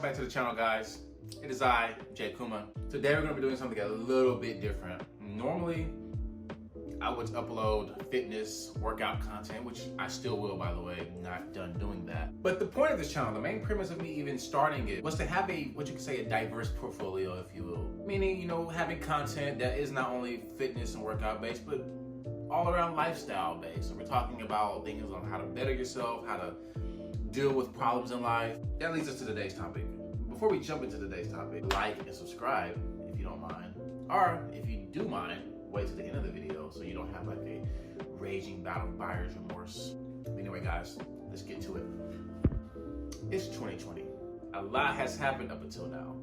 back to the channel, guys. It is I, Jay Kuma. Today we're going to be doing something a little bit different. Normally, I would upload fitness, workout content, which I still will, by the way. Not done doing that. But the point of this channel, the main premise of me even starting it, was to have what you could say, a diverse portfolio, if you will. Meaning, having content that is not only fitness and workout based, but all around lifestyle based. So we're talking about things on how to better yourself, how to deal with problems in life. That leads us to today's topic. Before we jump into today's topic, like and subscribe if you don't mind. Or if you do mind, wait to the end of the video so you don't have like a raging bout of buyer's remorse. Anyway, guys, let's get to it. It's 2020. A lot has happened up until now.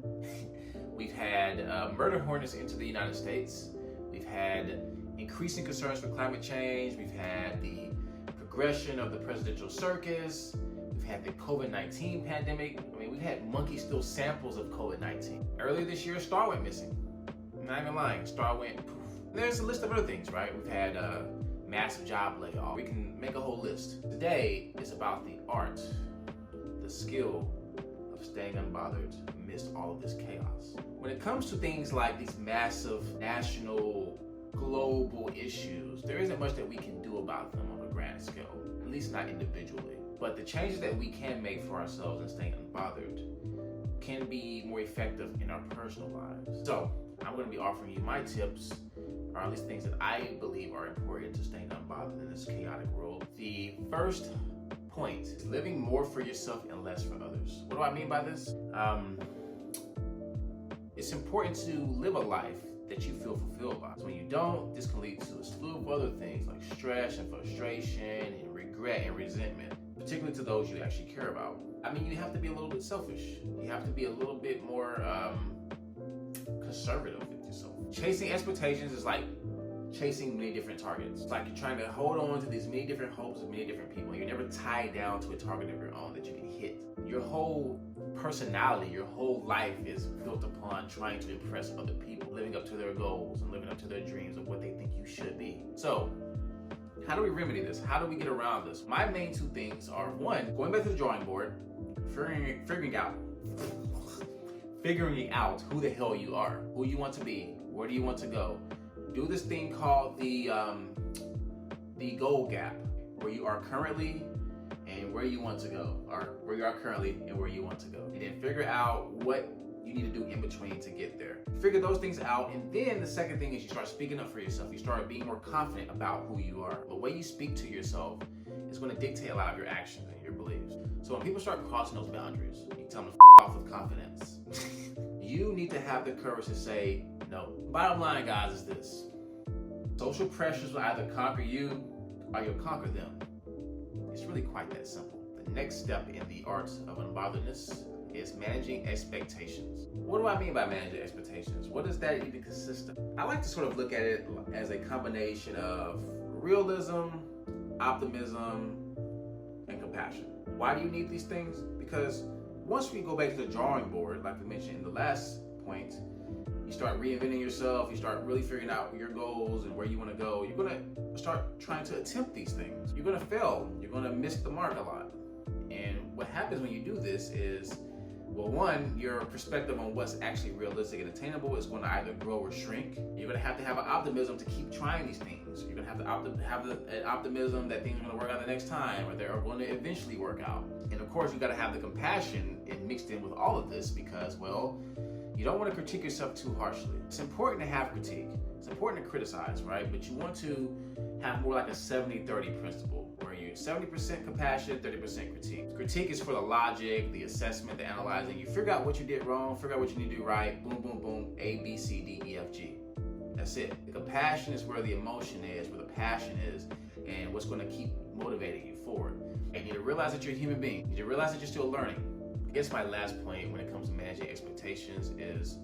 We've had murder hornets into the United States. We've had increasing concerns for climate change. We've had the progression of the presidential circus. We've had the COVID-19 pandemic. We've had monkey still samples of COVID-19. Earlier this year, a star went missing. I'm not even lying, star went poof. There's a list of other things, right? We've had a massive job layoff. We can make a whole list. Today is about the art, the skill of staying unbothered amidst all of this chaos. When it comes to things like these massive national, global issues, there isn't much that we can do about them on a grand scale, at least not individually. But the changes that we can make for ourselves in staying unbothered can be more effective in our personal lives. So I'm going to be offering you my tips, or at least things that I believe are important to staying unbothered in this chaotic world. The first point is living more for yourself and less for others. What do I mean by this? It's important to live a life that you feel fulfilled by. So when you don't, this can lead to a slew of other things like stress and frustration and regret and resentment, particularly to those you actually care about. You have to be a little bit selfish. You have to be a little bit more conservative with yourself. Chasing expectations is like chasing many different targets. It's like you're trying to hold on to these many different hopes of many different people. You're never tied down to a target of your own that you can hit. Your whole personality, your whole life is built upon trying to impress other people, living up to their goals and living up to their dreams of what they think you should be. So, how do we remedy this? How do we get around this? My main two things are, one, going back to the drawing board, figuring out who the hell you are, who you want to be, where do you want to go. Do this thing called the goal gap, where you are currently and where you want to go, or where you are currently and where you want to go. And then figure out what you need to do in between to get there. Figure those things out, and then the second thing is you start speaking up for yourself. You start being more confident about who you are. The way you speak to yourself is going to dictate a lot of your actions and your beliefs. So when people start crossing those boundaries, you tell them to off with confidence. You need to have the courage to say no. Bottom line, guys, is this. Social pressures will either conquer you or you'll conquer them. It's really quite that simple. The next step in the art of unbotheredness is managing expectations. What do I mean by managing expectations? What does that even consist of? I like to sort of look at it as a combination of realism, optimism, and compassion. Why do you need these things? Because once we go back to the drawing board, like we mentioned in the last point, you start reinventing yourself, you start really figuring out your goals and where you want to go. You're going to start trying to attempt these things. You're going to fail. You're going to miss the mark a lot. And what happens when you do this is, well, one, your perspective on what's actually realistic and attainable is going to either grow or shrink. You're going to have an optimism to keep trying these things. You're going to have an optimism that things are going to work out the next time, or they're going to eventually work out. And of course, you got to have the compassion mixed in with all of this because, well, you don't want to critique yourself too harshly. It's important to have critique. It's important to criticize, right? But you want to have more like a 70-30 principle, where you're 70% compassion, 30% critique. Critique is for the logic, the assessment, the analyzing. You figure out what you did wrong, figure out what you need to do right, boom, boom, boom, A, B, C, D, E, F, G. That's it. The compassion is where the emotion is, where the passion is, and what's going to keep motivating you forward. And you need to realize that you're a human being. You need to realize that you're still learning. I guess my last point when it comes to managing expectations is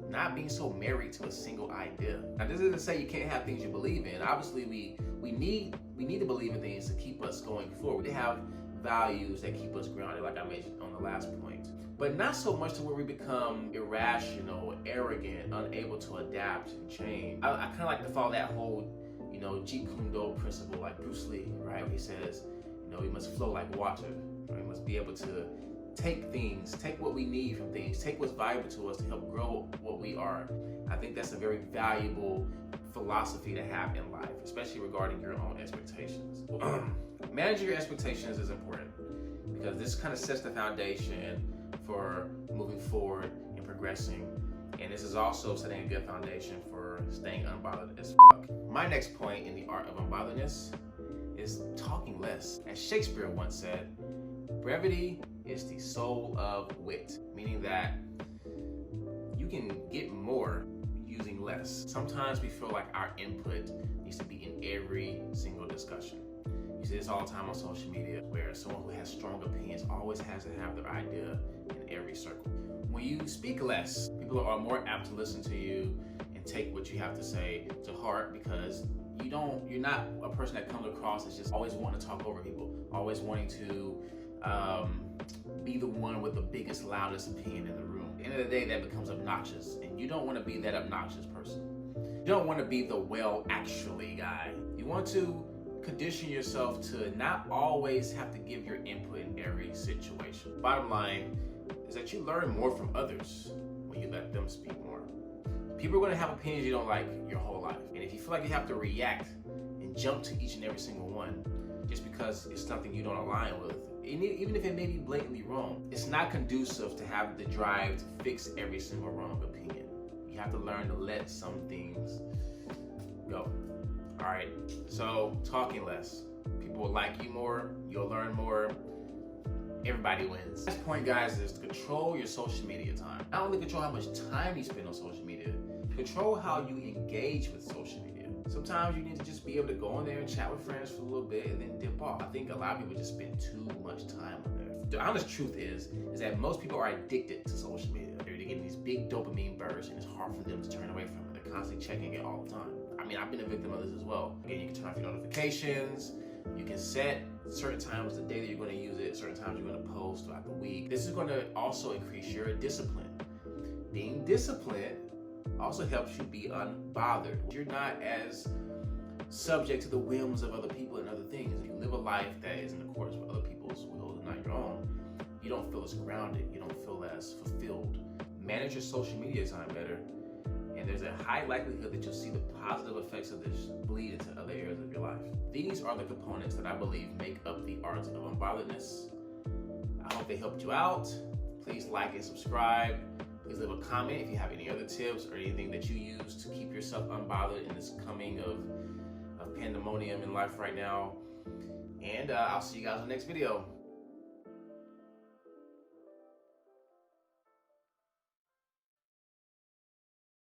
not being so married to a single idea. Now, this isn't to say you can't have things you believe in. Obviously, we need to believe in things to keep us going forward. We have values that keep us grounded, like I mentioned on the last point. But not so much to where we become irrational, arrogant, unable to adapt and change. I kind of like to follow that whole, Jeet Kune Do principle, like Bruce Lee, right? He says, we must flow like water. Right? We must be able to take what we need from things, take what's valuable to us to help grow what we are. I think that's a very valuable philosophy to have in life, especially regarding your own expectations. Managing your expectations is important because this kind of sets the foundation for moving forward and progressing. And this is also setting a good foundation for staying unbothered as fuck. My next point in the art of unbotheredness is talking less. As Shakespeare once said, brevity is the soul of wit, meaning that you can get more using less. Sometimes we feel like our input needs to be in every single discussion. You see this all the time on social media, where someone who has strong opinions always has to have their idea in every circle. When you speak less, people are more apt to listen to you and take what you have to say to heart, because you're not a person that comes across as just always wanting to talk over people, always wanting to be the one with the biggest, loudest opinion in the room. At the end of the day, that becomes obnoxious, and you don't want to be that obnoxious person. You don't want to be the well actually guy. You want to condition yourself to not always have to give your input in every situation. Bottom line is that you learn more from others when you let them speak more. People are going to have opinions you don't like your whole life. And if you feel like you have to react and jump to each and every single one just because it's something you don't align with, even if it may be blatantly wrong, it's not conducive to have the drive to fix every single wrong opinion. You have to learn to let some things go. All right, so talking less. People will like you more, you'll learn more, everybody wins. Last point, guys, is to control your social media time. Not only control how much time you spend on social media, control how you engage with social media. Sometimes you need to just be able to go on there and chat with friends for a little bit and then dip off. I think a lot of people just spend too much time on there. The honest truth is that most people are addicted to social media. They're getting these big dopamine bursts, and it's hard for them to turn away from it. They're constantly checking it all the time. I mean, I've been a victim of this as well. Again, you can turn off your notifications. You can set certain times the day that you're going to use it, certain times you're going to post throughout the week. This is going to also increase your discipline. Being disciplined also helps you be unbothered. You're not as subject to the whims of other people and other things. If you live a life that is in accordance with other people's will and not your own, you don't feel as grounded. You don't feel as fulfilled. Manage your social media time better, and there's a high likelihood that you'll see the positive effects of this bleed into other areas of your life. These are the components that I believe make up the art of unbotheredness. I hope they helped you out. Please like and subscribe. Please leave a comment if you have any other tips or anything that you use to keep yourself unbothered in this coming of pandemonium in life right now. And I'll see you guys in the next video.